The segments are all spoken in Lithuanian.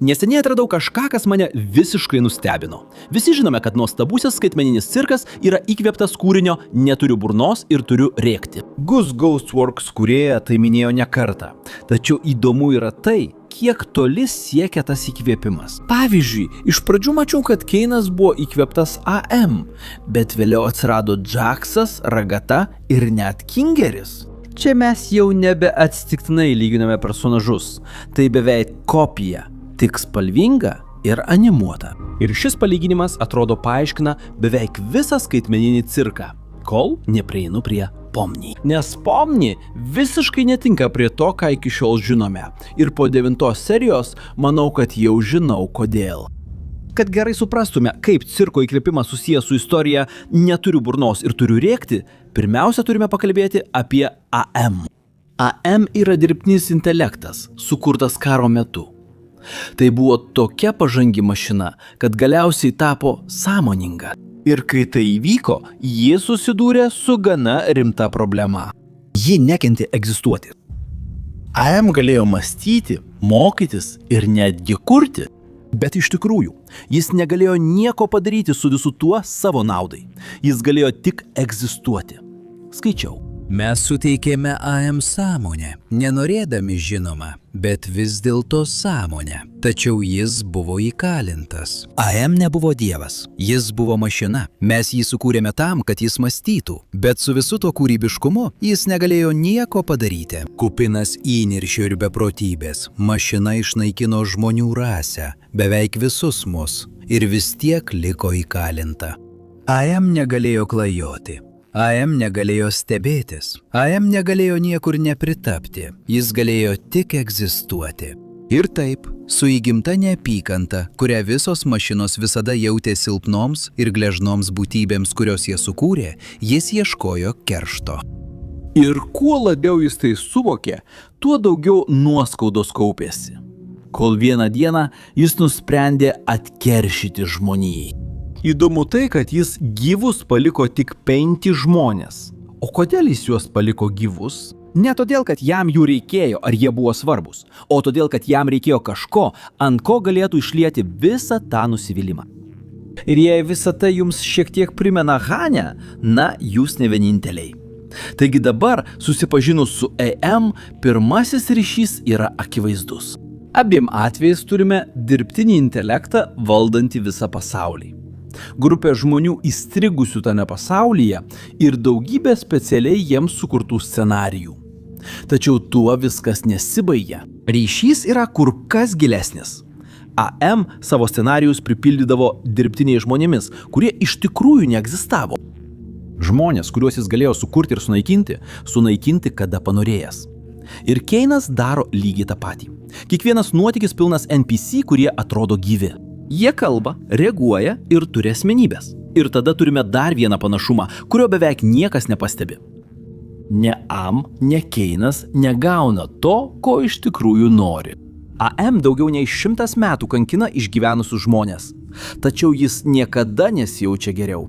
Neseniai atradau kažką, kas mane visiškai nustebino. Visi žinome, kad nuostabusis skaitmeninis cirkas yra įkvėptas kūrinio Neturiu burnos ir turiu rėkti. Gus Ghostworks kūrėja tai minėjo ne kartą. Tačiau įdomu yra tai, kiek toli siekia tas įkvėpimas. Pavyzdžiui, iš pradžių mačiau, kad Keinas buvo įkvėptas AM, bet vėliau atsirado Jaxas, Ragata ir net Kingeris. Čia mes jau nebe atsitiktinai lyginame personažus. Tai beveik kopija. Tik spalvinga ir animuota. Ir šis palyginimas atrodo paaiškina beveik visą skaitmeninį cirką, kol neprieinu prie Pomni. Nes Pomni visiškai netinka prie to, ką iki šiol žinome. Ir po 9 serijos manau, kad jau žinau kodėl. Kad gerai suprastume, kaip cirko įkvėpimas susijęs su istorija Neturiu burnos ir turiu rėkti, pirmiausia turime pakalbėti apie AM. AM yra dirbtinis intelektas, sukurtas karo metu. Tai buvo tokia pažangi mašina, kad galiausiai tapo sąmoninga. Ir kai tai įvyko, ji susidūrė su gana rimta problema. Ji nekentė egzistuoti. AM galėjo mąstyti, mokytis ir netgi kurti. Bet iš tikrųjų, jis negalėjo nieko padaryti su visu tuo savo naudai. Jis galėjo tik egzistuoti. Skaičiau. Mes suteikėme AM sąmonę, nenorėdami žinoma, bet vis dėlto sąmonę. Tačiau jis buvo įkalintas. AM nebuvo dievas, jis buvo mašina. Mes jį sukūrėme tam, kad jis mąstytų, bet su visu to kūrybiškumu jis negalėjo nieko padaryti. Kupinas įniršio ir beprotybės, mašina išnaikino žmonių rasę, beveik visus mus, ir vis tiek liko įkalinta. AM negalėjo klajoti. AM negalėjo stebėtis, AM negalėjo niekur nepritapti, jis galėjo tik egzistuoti. Ir taip, su įgimta neapykanta, kurią visos mašinos visada jautė silpnoms ir gležnoms būtybėms, kurios jie sukūrė, jis ieškojo keršto. Ir kuo labiau jis tai suvokė, tuo daugiau nuoskaudos kaupėsi. Kol vieną dieną jis nusprendė atkeršyti žmonijai. Įdomu tai, kad jis gyvus paliko tik 5 žmonės. O kodėl jis juos paliko gyvus? Ne todėl, kad jam jų reikėjo ar jie buvo svarbus, o todėl, kad jam reikėjo kažko, ant ko galėtų išlieti visą tą nusivylimą. Ir jei visa tai jums šiek tiek primena Hanę, na, jūs ne vieninteliai. Taigi dabar, susipažinus su AM, pirmasis ryšys yra akivaizdus. Abiem atvejais turime dirbtinį intelektą valdantį visą pasaulį. Grupė žmonių įstrigusių tame pasaulyje ir daugybė specialiai jiems sukurtų scenarijų. Tačiau tuo viskas nesibaigia. Ryšys yra kur kas gilesnis. AM savo scenarijus pripildydavo dirbtiniais žmonėmis, kurie iš tikrųjų neegzistavo. Žmonės, kuriuos jis galėjo sukurti ir sunaikinti kada panorėjęs. Ir Keinas daro lygiai tą patį. Kiekvienas nuotykis pilnas NPC, kurie atrodo gyvi. Jie kalba, reaguoja ir turi asmenybės. Ir tada turime dar vieną panašumą, kurio beveik niekas nepastebi. Ne AM, ne Keinas negauna to, ko iš tikrųjų nori. AM daugiau nei 100 metų kankina išgyvenusius žmonės. Tačiau jis niekada nesijaučia geriau.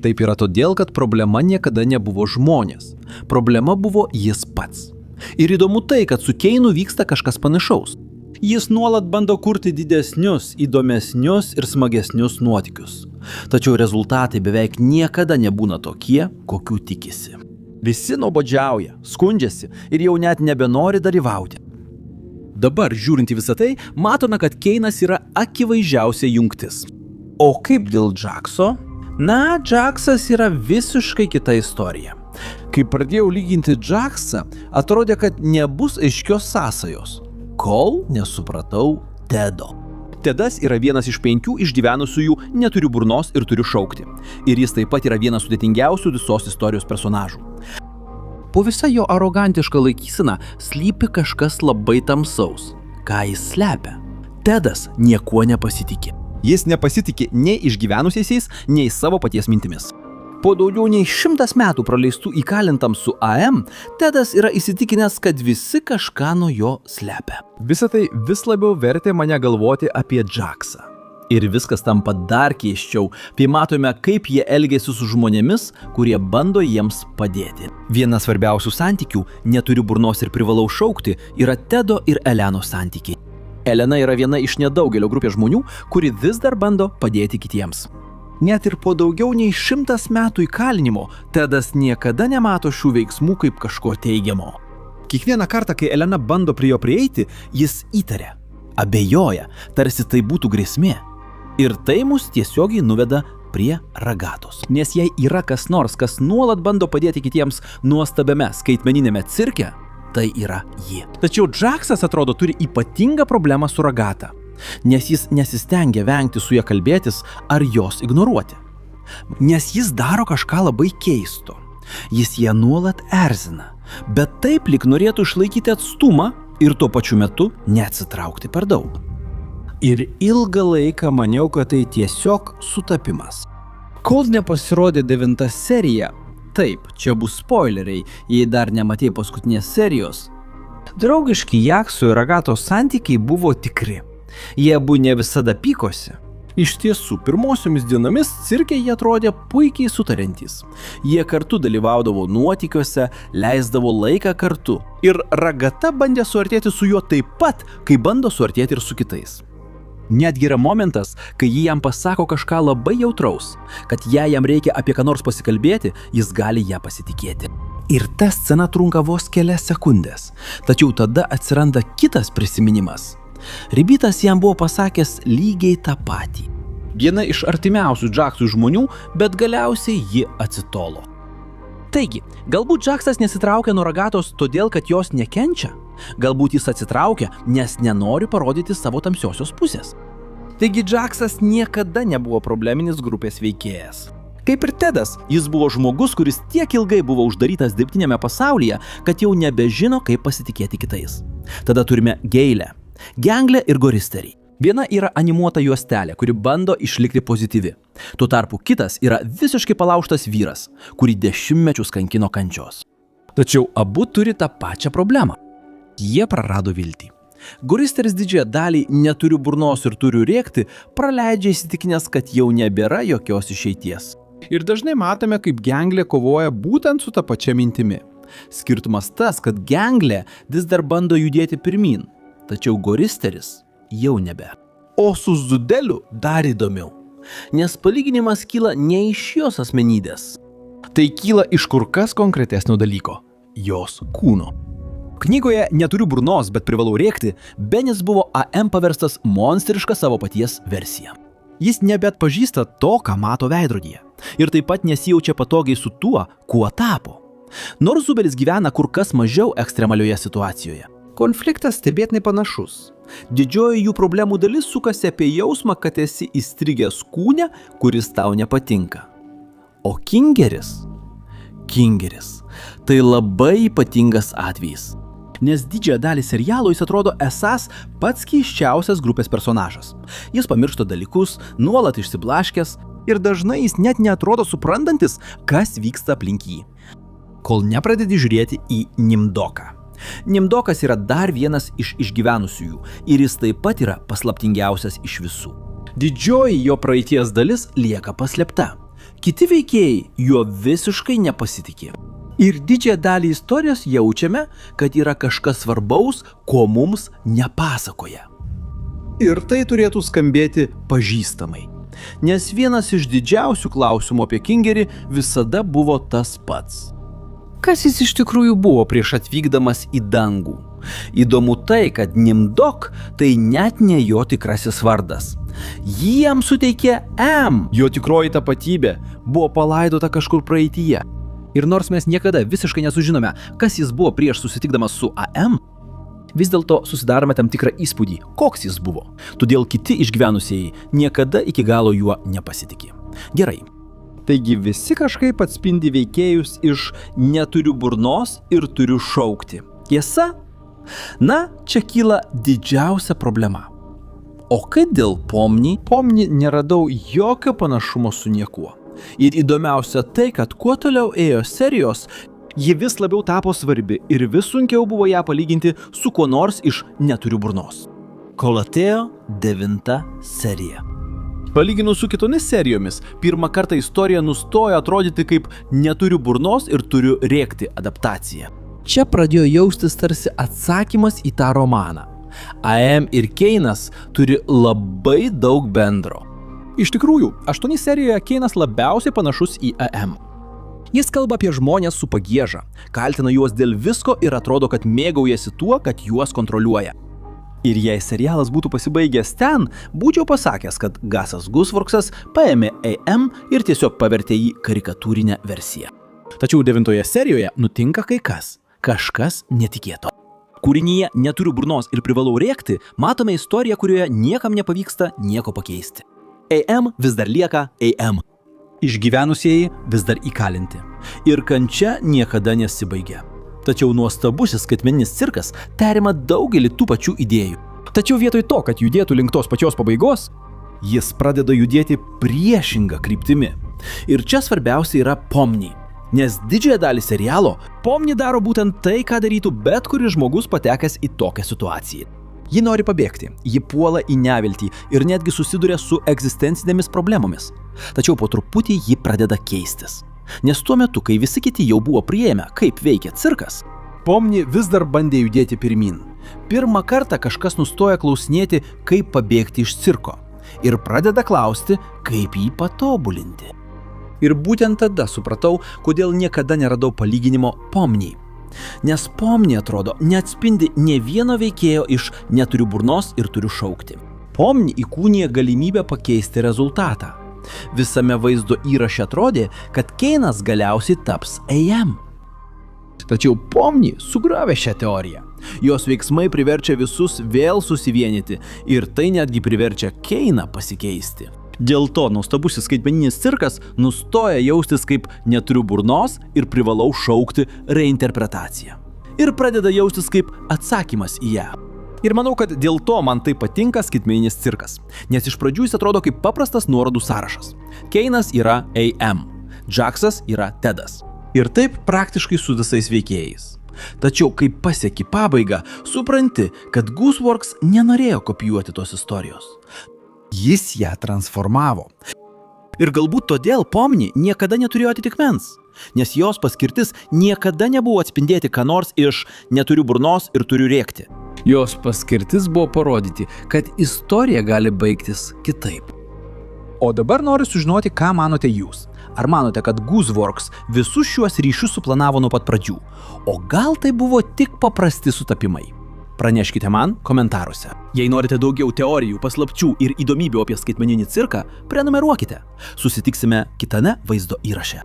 Taip yra todėl, kad problema niekada nebuvo žmonės. Problema buvo jis pats. Ir įdomu tai, kad su Keinu vyksta kažkas panašaus. Jis nuolat bando kurti didesnius, įdomesnius ir smagesnius nuotykius. Tačiau rezultatai beveik niekada nebūna tokie, kokių tikisi. Visi nuobodžiauja, skundžiasi ir jau net nebenori dalyvauti. Dabar, žiūrint į visą tai, matome, kad Keinas yra akivaizdžiausia jungtis. O kaip dėl Jaxo? Na, Jaxas yra visiškai kita istorija. Kai pradėjau lyginti Jaxą, atrodė, kad nebus aiškios sąsajos. Kol nesupratau Tedo. Tedas yra vienas iš 5 išgyvenusiųjų Neturiu burnos ir turiu šaukti. Ir jis taip pat yra vienas sudėtingiausių visos istorijos personažų. Po visa jo arogantiška laikysena slypi kažkas labai tamsaus. Ką jis slepia? Tedas niekuo nepasitikė. Jis nepasitikė nei išgyvenusiaisiais, nei savo paties mintimis. Po daugiau nei 100 metų praleistų įkalintam su AM, Tedas yra įsitikinęs, kad visi kažką nuo jo slepia. Visą tai vis labiau vertė mane galvoti apie Jaxą. Ir viskas tampa dar keisčiau, kai matome, kaip jie elgiasi su žmonėmis, kurie bando jiems padėti. Vienas svarbiausių santykių, Neturiu burnos ir privalau šaukti, yra Tedo ir Elenos santykiai. Elena yra viena iš nedaugelio grupės žmonių, kuri vis dar bando padėti kitiems. Net ir po daugiau nei 100 metų įkalinimo Tedas niekada nemato šių veiksmų kaip kažko teigiamo. Kiekvieną kartą, kai Elena bando prie jo prieiti, jis įtaria, abejoja, tarsi tai būtų grėsmė. Ir tai mus tiesiogiai nuveda prie Ragatos. Nes jei yra kas nors, kas nuolat bando padėti kitiems nuostabiame skaitmeninėme cirke, tai yra ji. Tačiau Jacksas atrodo turi ypatingą problemą su Ragata, nes jis nesistengia vengti su ja kalbėtis ar jos ignoruoti. Nes jis daro kažką labai keisto. Jis ją nuolat erzina, bet taip lyg norėtų išlaikyti atstumą ir tuo pačiu metu neatsitraukti per daug. Ir ilgą laiką maniau, kad tai tiesiog sutapimas. Kol nepasirodė 9 serija, taip, čia bus spoileriai, jei dar nematei paskutinės serijos, draugiški Jakso ir Ragatos santykiai buvo tikri. Jie abu ne visada pykosi. Iš tiesų, pirmosiomis dienomis cirke jie atrodė puikiai sutariantys. Jie kartu dalyvaudavo nuotykiuose, leisdavo laiką kartu. Ir Ragata bandė suartėti su juo taip pat, kai bando suartėti ir su kitais. Netgi yra momentas, kai ji jam pasako kažką labai jautraus, kad jei jam reikia apie ką nors pasikalbėti, jis gali ją pasitikėti. Ir ta scena trunka vos kelias sekundės, tačiau tada atsiranda kitas prisiminimas. Ribitas jam buvo pasakęs lygiai tą patį. Viena iš artimiausių Jacksui žmonių, bet galiausiai ji atsitolo. Taigi, galbūt Jacksas nesitraukia nuo Ragatos todėl, kad jos nekenčia? Galbūt jis atsitraukia, nes nenori parodyti savo tamsiosios pusės. Taigi Jacksas niekada nebuvo probleminis grupės veikėjas. Kaip ir Tedas, jis buvo žmogus, kuris tiek ilgai buvo uždarytas dirbtinėme pasaulyje, kad jau nebežino, kaip pasitikėti kitais. Tada turime Geilę, Genglę ir Goristerį. Viena yra animuota juostelė, kuri bando išlikti pozityvi. Tuo tarpu kitas yra visiškai palaužtas vyras, kurį 10 mečius kankino kančios. Tačiau abu turi tą pačią problemą. Jie prarado viltį. Goristeris didžiąją dalį neturiu burnos ir turiu rėkti, praleidžia įsitikinęs, kad jau nebėra jokios išeities. Ir dažnai matome, kaip Genglė kovoja būtent su ta pačia mintimi. Skirtumas tas, kad Genglė vis dar bando judėti pirmin, tačiau Goristeris jau nebe. O su Zudeliu dar įdomiau, nes palyginimas kyla ne iš jos asmenybės. Tai kyla iš kur kas konkretesnio dalyko – jos kūno. Knygoje Neturiu burnos, bet privalau rėkti, Benis buvo AM paverstas monstriška savo paties versija. Jis nebeatpažįsta to, ką mato veidrodyje. Ir taip pat nesijaučia patogiai su tuo, kuo tapo. Nors Zubelis gyvena kur kas mažiau ekstremalioje situacijoje. Konfliktas stebėtinai panašus. Didžioji jų problemų dalis sukasi apie jausmą, kad esi įstrigęs kūne, kuris tau nepatinka. O Kingeris – tai labai ypatingas atvejis. Nes didžiąją dalį serialo jis atrodo esąs pats keisčiausias grupės personažas. Jis pamiršta dalykus, nuolat išsiblaškęs ir dažnai jis net neatrodo suprantantis, kas vyksta aplink jį. Kol nepradedi žiūrėti į Nimdoką. Nimdokas yra dar vienas iš išgyvenusiųjų ir jis taip pat yra paslaptingiausias iš visų. Didžioji jo praeities dalis lieka paslėpta. Kiti veikėjai juo visiškai nepasitikė. Ir didžiąją dalį istorijos jaučiame, kad yra kažkas svarbaus, ko mums nepasakoja. Ir tai turėtų skambėti pažįstamai. Nes vienas iš didžiausių klausimų apie Kingerį visada buvo tas pats. Kas jis iš tikrųjų buvo prieš atvykdamas į dangų? Įdomu tai, kad Nimdok tai net ne jo tikrasis vardas. Jį jam suteikė M. Jo tikroji tapatybė buvo palaidota kažkur praeityje. Ir nors mes niekada visiškai nesužinome, kas jis buvo prieš susitikdamas su AM, vis dėlto susidarome tam tikrą įspūdį, koks jis buvo. Todėl kiti išgyvenusieji niekada iki galo juo nepasitikė. Gerai. Taigi visi kažkaip atspindi veikėjus iš Neturiu burnos ir turiu šaukti. Tiesa? Na, čia kyla didžiausia problema. O kai dėl Pomni neradau jokio panašumo su niekuo. Ir įdomiausia tai, kad kuo toliau ėjo serijos, ji vis labiau tapo svarbi ir vis sunkiau buvo ją palyginti su kuo nors iš Neturiu burnos. Kol atėjo 9 serija. Palyginus su kitomis serijomis, pirmą kartą istorija nustojo atrodyti kaip Neturiu burnos ir turiu rėkti adaptacija. Čia pradėjo jaustis tarsi atsakymas į tą romaną. AM ir Keinas turi labai daug bendro. Iš tikrųjų, 8 serijoje Keinas labiausiai panašus į AM. Jis kalba apie žmonės su pagieža, kaltina juos dėl visko ir atrodo, kad mėgaujasi tuo, kad juos kontroliuoja. Ir jei serialas būtų pasibaigęs ten, būčiau pasakęs, kad Gasas Gooseworksas paėmė AM ir tiesiog pavertė jį karikatūrinę versiją. Tačiau 9 serijoje nutinka kai kas, kažkas netikėto. Kūrinyje Neturiu burnos ir privalau rėkti matome istoriją, kurioje niekam nepavyksta nieko pakeisti. AM vis dar lieka AM. Išgyvenusieji vis dar įkalinti. Ir kančia niekada nesibaigia. Tačiau nuostabusis skaitmeninis cirkas perima daugelį tų pačių idėjų. Tačiau vietoj to, kad judėtų link tos pačios pabaigos, jis pradeda judėti priešinga kryptimi. Ir čia svarbiausia yra Pomni. Nes didžiąją dalį serialo Pomni daro būtent tai, ką darytų bet kuris žmogus patekęs į tokią situaciją. Ji nori pabėgti, ji puola į neviltį ir netgi susiduria su egzistencinėmis problemomis. Tačiau po truputį ji pradeda keistis. Nes tuo metu, kai visi kiti jau buvo priėmę, kaip veikia cirkas, Pomni vis dar bandė judėti pirmin. Pirmą kartą kažkas nustoja klausinėti, kaip pabėgti iš cirko. Ir pradeda klausti, kaip jį patobulinti. Ir būtent tada supratau, kodėl niekada neradau palyginimo Pomniai. Nes Pomni, atrodo, neatspindi nė vieno veikėjo iš Neturiu burnos ir turiu šaukti. Pomni įkūnija galimybę pakeisti rezultatą. Visame vaizdo įraše atrodė, kad Keinas galiausiai taps AM. Tačiau Pomni sugriovė šią teoriją. Jos veiksmai priverčia visus vėl susivienyti ir tai netgi priverčia Keiną pasikeisti. Dėl to nuostabusis skaitmeninis cirkas nustoja jaustis kaip Neturiu burnos ir privalau šaukti reinterpretaciją. Ir pradeda jaustis kaip atsakymas į ją. Ir manau, kad dėl to man tai patinka skaitmeninis cirkas. Nes iš pradžių jis atrodo kaip paprastas nuorodų sąrašas. Keinas yra AM, Jacksas yra Tedas. Ir taip praktiškai su visais veikėjais. Tačiau, kai pasieki pabaigą, supranti, kad Gooseworks nenorėjo kopijuoti tos istorijos. Jis ją transformavo. Ir galbūt todėl Pomni niekada neturėjo atitikmens, nes jos paskirtis niekada nebuvo atspindėti ką nors iš Neturiu burnos ir turiu rėkti. Jos paskirtis buvo parodyti, kad istorija gali baigtis kitaip. O dabar noriu sužinoti, ką manote jūs. Ar manote, kad Gooseworks visus šiuos ryšius suplanavo nuo pat pradžių? O gal tai buvo tik paprasti sutapimai? Praneškite man komentaruose. Jei norite daugiau teorijų, paslapčių ir įdomybių apie skaitmeninį cirką, prenumeruokite. Susitiksime kitame vaizdo įraše.